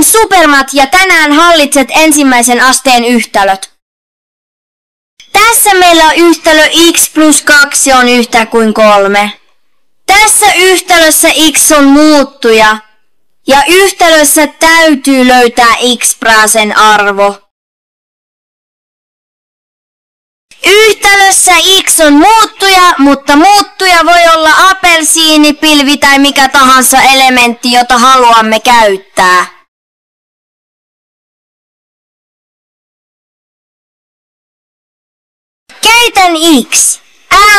olen Supermat ja tänään hallitset ensimmäisen asteen yhtälöt. Tässä meillä on yhtälö x plus 2 on yhtä kuin 3. Tässä yhtälössä x on muuttuja ja yhtälössä täytyy löytää x-praasen arvo. Yhtälössä x on muuttuja, mutta muuttuja voi olla apelsiini, pilvi tai mikä tahansa elementti, jota haluamme käyttää. Käytän x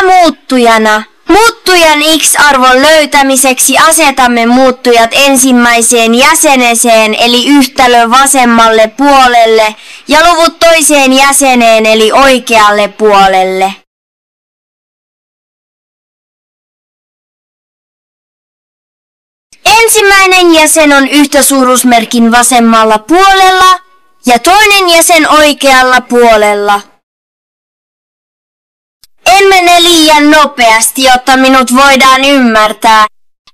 muuttujana. Muuttujan x-arvon löytämiseksi asetamme muuttujat ensimmäiseen jäseneseen eli yhtälön vasemmalle puolelle ja luvut toiseen jäseneen eli oikealle puolelle. Ensimmäinen jäsen on yhtäsuuruusmerkin vasemmalla puolella ja toinen jäsen oikealla puolella. En mene liian nopeasti, jotta minut voidaan ymmärtää.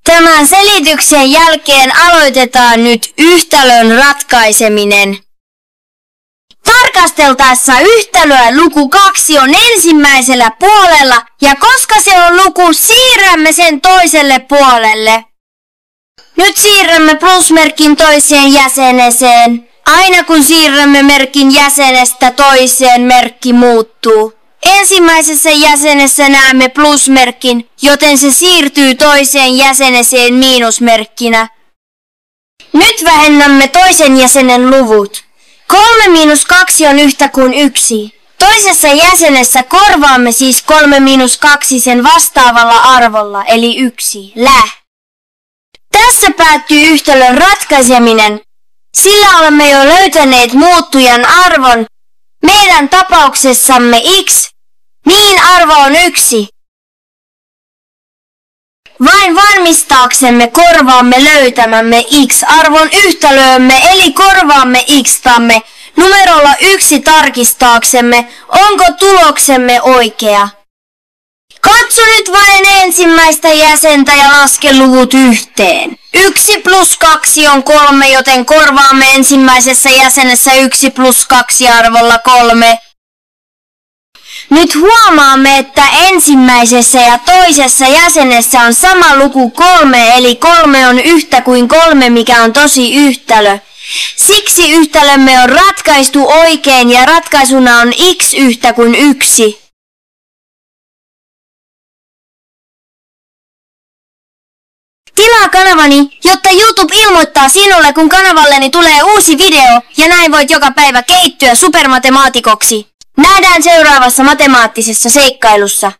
Tämän selityksen jälkeen aloitetaan nyt yhtälön ratkaiseminen. Tarkasteltaessa yhtälöä luku 2 on ensimmäisellä puolella ja koska se on luku, siirrämme sen toiselle puolelle. Nyt siirrämme plusmerkin toiseen jäseneseen. Aina kun siirrämme merkin jäsenestä toiseen, merkki muuttuu. Ensimmäisessä jäsenessä näemme plusmerkin, joten se siirtyy toiseen jäseneseen miinusmerkkinä. Nyt vähennämme toisen jäsenen luvut. 3 miinus 2 on yhtä kuin 1. Toisessa jäsenessä korvaamme siis 3 miinus 2 sen vastaavalla arvolla, eli 1. Tässä päättyy yhtälön ratkaiseminen. Sillä olemme jo löytäneet muuttujan arvon. Meidän tapauksessamme x, niin arvo on 1. Vain varmistaaksemme korvaamme löytämämme x-arvon yhtälöömme, eli korvaamme x-tamme numerolla 1 tarkistaaksemme, onko tuloksemme oikea. Katso nyt vain ensimmäistä jäsentä ja laske luvut yhteen. 1 plus 2 on 3, joten korvaamme ensimmäisessä jäsenessä 1 plus 2 arvolla 3. Nyt huomaamme, että ensimmäisessä ja toisessa jäsenessä on sama luku 3, eli 3 on yhtä kuin 3, mikä on tosi yhtälö. Siksi yhtälömme on ratkaistu oikein ja ratkaisuna on x yhtä kuin 1. Tilaa kanavani, jotta YouTube ilmoittaa sinulle, kun kanavalleni tulee uusi video, ja näin voit joka päivä kehittyä supermatemaatikoksi. Nähdään seuraavassa matemaattisessa seikkailussa.